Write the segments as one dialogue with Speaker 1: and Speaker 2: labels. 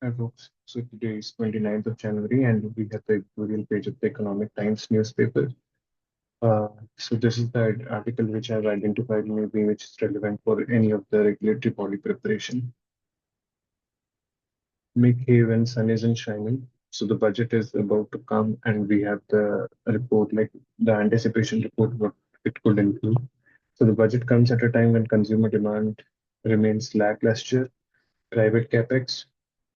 Speaker 1: Hi folks, so today is 29th of January and we have the editorial page of the Economic Times newspaper. So this is the article which I've identified maybe which is relevant for any of the regulatory body preparation. Make hay when sun isn't shining. So the budget is about to come and we have the report, like the anticipation report, what it could include. So the budget comes at a time when consumer demand remains lackluster. Private capex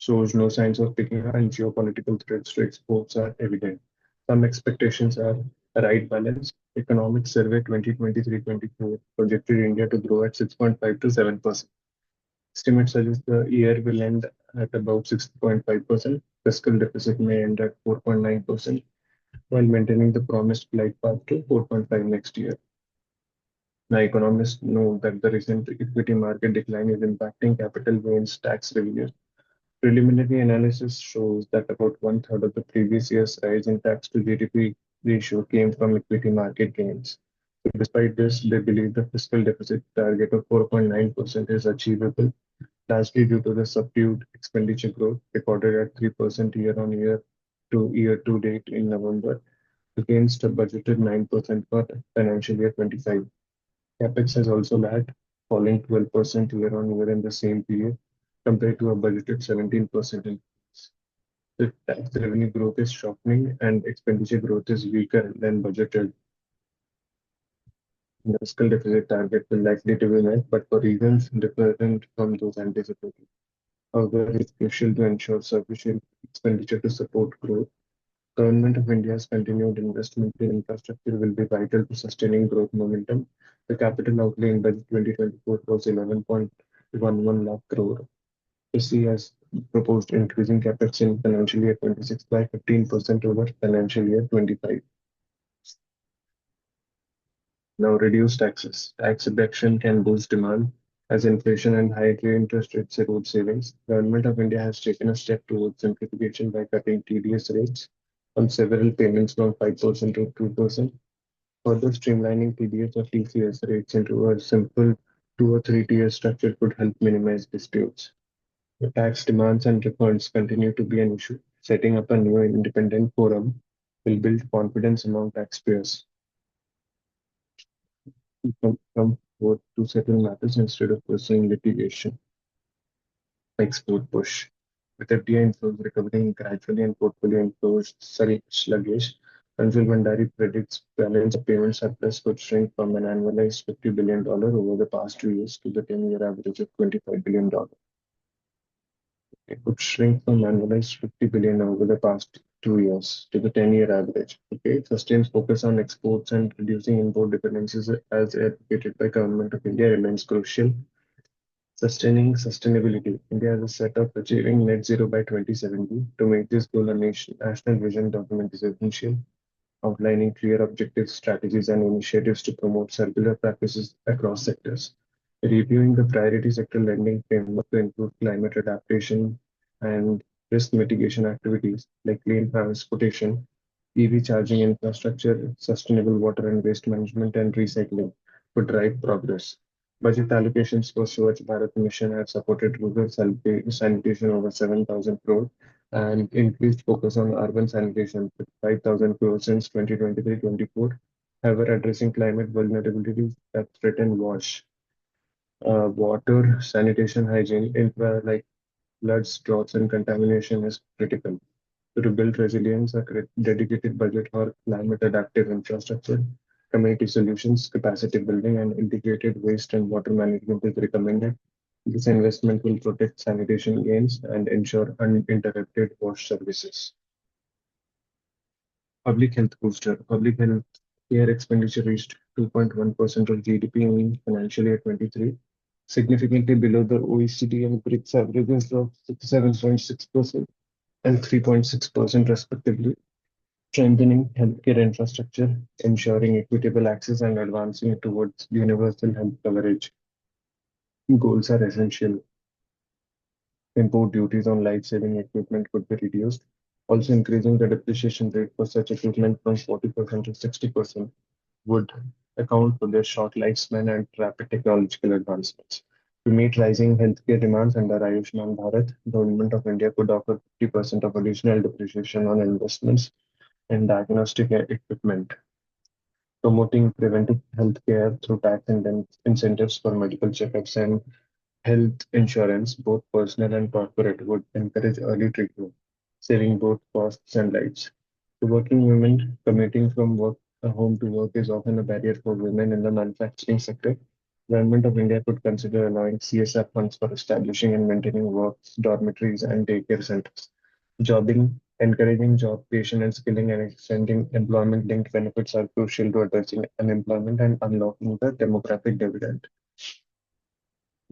Speaker 1: shows no signs of picking up, and geopolitical threats to exports are evident. Some expectations are a right balance. Economic Survey 2023-24 projected India to grow at 6.5 to 7%. Estimates suggest the year will end at about 6.5%. Fiscal deficit may end at 4.9%, while maintaining the promised glide path to 4.5 next year. Now, economists know that the recent equity market decline is impacting capital gains tax revenues. Preliminary analysis shows that about one-third of the previous year's rise in tax to GDP ratio came from equity market gains. So despite this, they believe the fiscal deficit target of 4.9% is achievable, largely due to the subdued expenditure growth recorded at 3% year-on-year to year-to-date in November, against a budgeted 9% for financial year 25. Capex has also lagged, falling 12% year-on-year in the same period, compared to a budgeted 17% increase. The tax revenue growth is softening and expenditure growth is weaker than budgeted. The fiscal deficit target will likely to be met, but for reasons different from those anticipated. However, it's crucial to ensure sufficient expenditure to support growth. Government of India's continued investment in infrastructure will be vital to sustaining growth momentum. The capital outlay in budget 2024 was 11.11 lakh crore. SEBI has proposed increasing capex in financial year 26 by 15% over financial year 25. Now, reduce taxes. Tax reduction can boost demand as inflation and higher interest rates erode savings. Government of India has taken a step towards simplification by cutting TDS rates on several payments from 5% to 2%. Further streamlining TDS or TCS rates into a simple 2 or 3 tier structure could help minimize disputes. The tax demands and refunds continue to be an issue. Setting up a new independent forum will build confidence among taxpayers who can come forward to settle matters instead of pursuing litigation. Export push. With FDI inflows recovering gradually and portfolio inflows sluggish, Kanjul Bhandari predicts balance of payment surplus could shrink from an annualized $50 billion over the past 2 years to the 10-year average of $25 billion. It would shrink from annualized 50 billion over the past 2 years to the 10-year average. Okay, sustained focus on exports and reducing import dependencies as advocated by Government of India remains crucial. Sustaining sustainability. India has a set of achieving net zero by 2070. To make this goal a national vision document is essential, outlining clear objectives, strategies, and initiatives to promote circular practices across sectors. Reviewing the priority sector lending framework to include climate adaptation and risk mitigation activities like clean transportation, EV charging infrastructure, sustainable water and waste management, and recycling would drive progress. Budget allocations for Swachh Bharat mission have supported rural sanitation over 7,000 crore and increased focus on urban sanitation with 5,000 crore since 2023-24. However, addressing climate vulnerabilities that threaten water, sanitation, hygiene, infra like floods, droughts, and contamination is critical. To build resilience, a dedicated budget for climate adaptive infrastructure, community solutions, capacity building, and integrated waste and water management is recommended. This investment will protect sanitation gains and ensure uninterrupted wash services. Public health booster. Public health care expenditure reached 2.1% of GDP in financial year 23, significantly below the OECD and BRICS averages of 7.6% and 3.6% respectively. Strengthening healthcare infrastructure, ensuring equitable access, and advancing towards universal health coverage goals are essential. Import duties on life-saving equipment could be reduced, also increasing the depreciation rate for such equipment from 40% to 60% would account for their short lifespan and rapid technological advancements. To meet rising healthcare demands under Ayushman Bharat, the Government of India could offer 50% of additional depreciation on investments in diagnostic equipment, promoting preventive healthcare through tax incentives for medical checkups and health insurance, both personal and corporate, would encourage early treatment, saving both costs and lives. To working women, commuting from work home to work is often a barrier for women in the manufacturing sector. Government of India could consider allowing CSR funds for establishing and maintaining works, dormitories, and daycare centers. Jobbing, encouraging job creation and skilling and extending employment-linked benefits are crucial to addressing unemployment and unlocking the demographic dividend.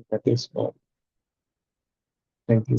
Speaker 1: That is all. Thank you.